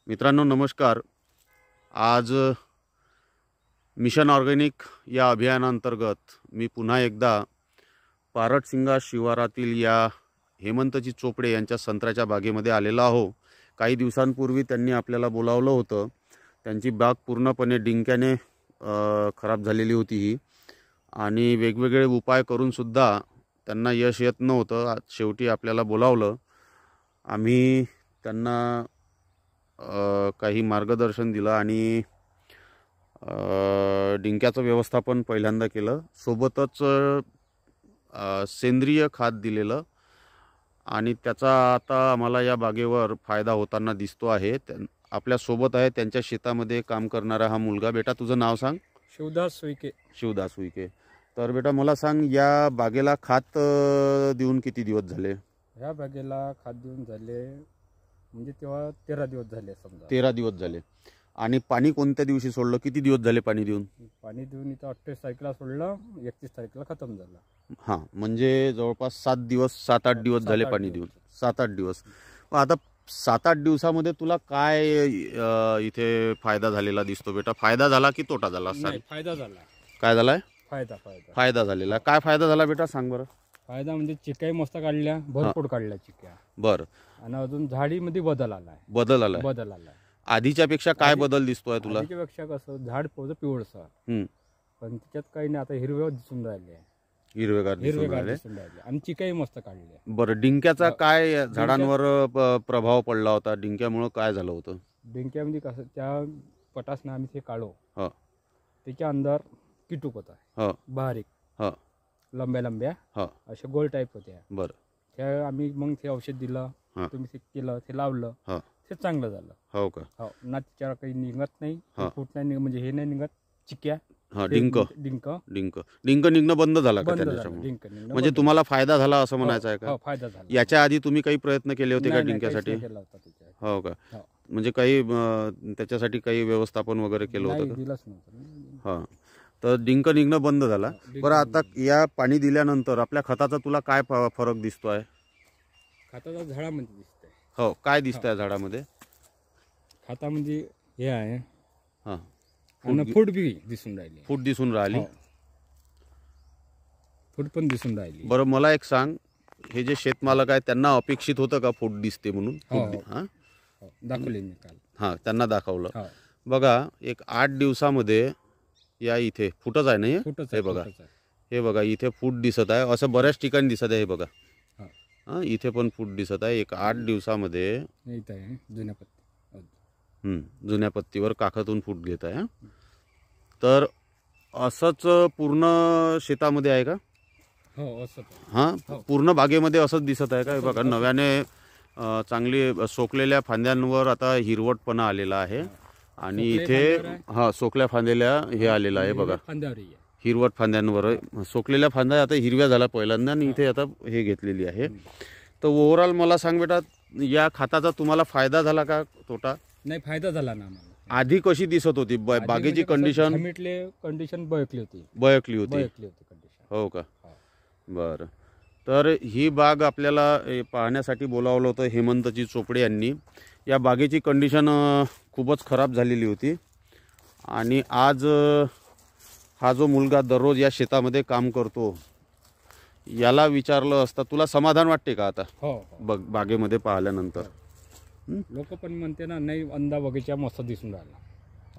मित्रांनो नमस्कार। आज मिशन ऑर्गॅनिक या अभियानांतर्गत मी पुन्हा एकदा पारटसिंगा शिवारातील या हेमंतजी चोपडे यांच्या संत्र्याच्या बागेमध्ये आलेलो आहो। काही दिवसांपूर्वी त्यांनी आपल्याला बोलावलं होतं। त्यांची बाग पूर्णपणे डिंक्याने खराब झालेली होती ही, आणि वेगवेगळे उपाय करून सुद्धा त्यांना यश येत नव्हतं। शेवटी आपल्याला बोलावलं। आम्ही त्यांना काही मार्गदर्शन दिलं आणि डिंक्याचं व्यवस्थापन पहिल्यांदा केलं, सोबतच सेंद्रिय खत दिलेलं, आणि त्याचा आता आम्हाला या बागेवर फायदा होताना दिसतो आहे। आपल्या सोबत आहे त्यांच्या शेतामध्ये काम करणारा हा मुलगा। बेटा तुझं नाव सांग? शिवदास सुईके। शिवदास सुईके। तर बेटा मला सांग, या बागेला खत देऊन किती दिवस झाले? या बागेला खत देऊन झाले म्हणजे तेव्हा 13 दिवस झाले समजा। 13 दिवस झाले। आणि पाणी कोणत्या दिवशी सोडलं? किती दिवस झाले पाणी देऊन? पाणी देऊन इथं 28 तारखेला सोडलं, 31 तारखेला खतम झालं। हां, म्हणजे जवळपास 7-8 दिवस झाले पाणी देऊन। 7-8 दिवस। आता 7-8 दिवसामध्ये तुला काय इथे फायदा झालेला दिसतो बेटा? फायदा झाला की तोटा झाला? नाही, फायदा झाला। काय झालाय? फायदा झालेला। काय फायदा झाला बेटा सांग बरं? फायदा म्हणजे चिक्याही मस्त काढल्या, भरपूर काढल्या चिक्या। बरं। आणि अजून झाडीमध्ये बदल आलाय। बदल आलाय। आधीच्या पेक्षा काय बदल दिसतोय तुला? आधीच्या पेक्षा कसं झाड पिवळसर, पण त्याच्यात काही नाही, आता हिरव्या दिसून राहिले, हिरवेगार दिसून राहिले, आणि चिकाही मस्त काढले। बरं, डिंक्याचा काय झाडांवर प्रभाव पडला होता? डिंक्यामुळे काय झालं होतं? डिंक्यामध्ये कसं त्या पटासनं आम्ही ते काढो, त्याच्या अंदर किटूक होता, बारीक, लंब्या अशा गोल टाईप होत्या। बरं, त्या आम्ही मग ते औषध दिलं, तुम्ही ते केलं, ते लावलं, ते चांगलं झालं। हो का? हो ना, त्याच्यावर काही निघत नाही, फूट नाही, म्हणजे हे नाही निघत चिक्या। डिंक निघणं बंद झाला का त्याच्यामुळे? म्हणजे तुम्हाला फायदा झाला असं म्हणायचं आहे का? फायदा झाला। याच्या आधी तुम्ही काही प्रयत्न केले होते का डिंक्यासाठी? हो का? म्हणजे काही त्याच्यासाठी काही व्यवस्थापन वगैरे केलं होतं का? हा, तर डिंक निघणं बंद झाला। बरं, आता या पाणी दिल्यानंतर आपल्या खताचा तुला काय फरक दिसतोय? खताचा झाडामध्ये दिसतंय। हो, काय दिसतंय झाडामध्ये? खतामध्ये हे आहे, फूट बी दिसून राहिली। फूट दिसून राहिली, फूट पण दिसून राहिली। बरं, मला एक सांग, हे जे शेतमालक आहे त्यांना अपेक्षित होतं का फूट दिसते म्हणून? दाखवले मी काल। हां, त्यांना दाखवलं। बघा, एक 8 दिवसामध्ये या इथे फुटच आहे ना, हे बघा, हे बघा, इथे फूट दिसत आहे। असं बऱ्याच ठिकाणी दिसत आहे, हे बघा, इथे पण फूट दिसत आहे। एक 8 दिवसामध्ये जुन्या पत्तीवर काखातून फूट घेत आहे। तर असंच पूर्ण शेतामध्ये आहे का? हो, असं। हां, पूर्ण बागेमध्ये असंच दिसत आहे का? बघा, नव्याने चांगली सोकलेल्या फांद्यांवर आता हिरवटपणा आलेला आहे, आणि इथे सोकल्या फांद्याला हे आलेलं आहे, बघा, हिरवट फांद्यांवर सोकलेल्या फांद्या आता हिरव्या झाल्या पहिल्यांदा, आणि इथे आता हे घेतलेली आहे। तर ओव्हरऑल मला सांग बेटा, या खताचा तुम्हाला फायदा झाला का तोटा? नाही, फायदा झाला ना आम्हाला। आधी कशी दिसत होती बागेची कंडिशन? कंडिशन बयकली होती कंडिशन। हो का? बरं, तर ही बाग आपल्याला पाहण्यासाठी बोलावलं होतं हेमंतजी चोपडे यांनी। या बागेची कंडिशन खूपच खराब झालेली होती, आणि आज हा जो मुलगा दररोज या शेतामध्ये काम करतो, याला विचारलं असता तुला समाधान वाटते का आता? हो, बागेमध्ये पाहिल्यानंतर लोक पण म्हणते ना, नाही अंदा बगीचा मस्त दिसून राहिला,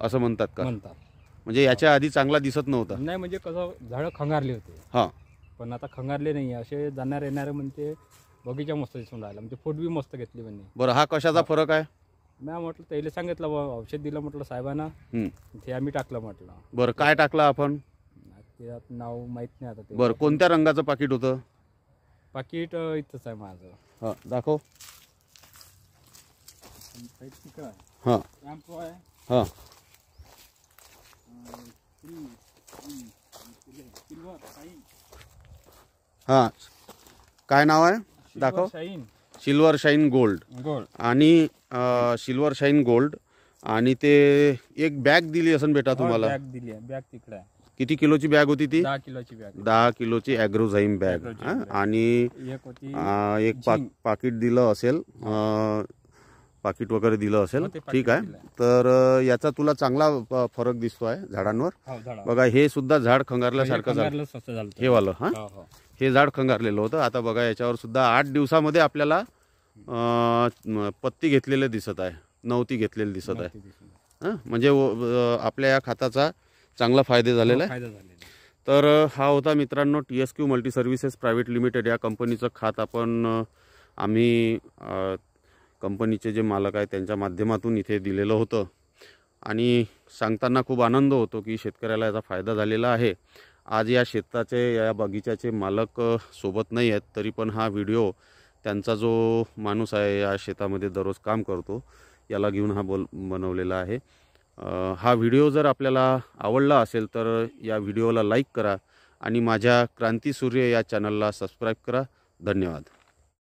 असं म्हणतात का? म्हणतात। म्हणजे याच्या आधी चांगला दिसत नव्हता? नाही, म्हणजे कसं झाडं खंगारले होते, पण आता खंगारले नाही, असे जाणार येणारे म्हणते बगीचा मस्त दिसून राहिला, म्हणजे फूट बी मस्त घेतली म्हणे। बरं, हा कशाचा फरक आहे? मी म्हटलं त्याला सांगितलं, औषध दिलं म्हटलं साहेबांना, ते आम्ही टाकलं म्हटलं। बरं, काय टाकलं आपण? ते नाव माहित नाही आता। बरं, कोणत्या रंगाचं पाकिट होतं? पाकिट इथंच आहे माझं। हां, दाखव। काय नाव आहे? दाखव। Silver shine gold. आणि सिल्वर शाईन गोल्ड, आणि ते एक बॅग दिली असेल बेटा तुम्हाला? बॅग दिली आहे, बॅग तिकडे आहे। किती किलोची बॅग होती ती? 10 किलोची बॅग। 10 किलोची ॲग्रोझाईम बॅग। आणि एक पाकिट दिलं असेल पाकिट वगैरे दिलं असेल. हो, ते पाकीट ठीक आहे. दिलंय. तर याचा तुला चांगला फरक दिसतोय झाडांवर. हो, झाडा. बघा हे सुद्धा झाड खंगारल्यासारखं झालं. खंगारलं स्वस्त झालं ते. हे वालं हां, हो, हो. हे झाड खंगारलेलं होतं. आता बघा याच्यावर सुद्धा 8 दिवसामध्ये आपल्याला पत्ती घेतलेले दिसत आहे, नवती घेतलेली दिसत आहे. ते दिसून हां, म्हणजे आपल्या या खताचा चांगला फायदा झालेला आहे. फायदा झालेला. तर हा होता मित्रांनो TSQ multi services private limited या कंपनीचं खत आम्ही कंपनीचे जे मालक आहेत त्यांच्या माध्यमातून इथे दिलेलं होतं. आणि सांगताना खूप आनंद होतो की शेतकऱ्याला याचा फायदा झालेला आहे. आज या शेताचे या बगीच्याचे मालक सोबत नाही आहेत, तरी पण हा व्हिडिओ त्यांचा जो माणूस आहे या शेतामध्ये दररोज काम करतो याला घेऊन हा बनवलेला आहे. हा व्हिडिओ जर आपल्याला आवडला असेल तर या व्हिडिओला लाईक करा आणि माझ्या क्रांती सूर्य या चॅनलला सबस्क्राईब करा. धन्यवाद.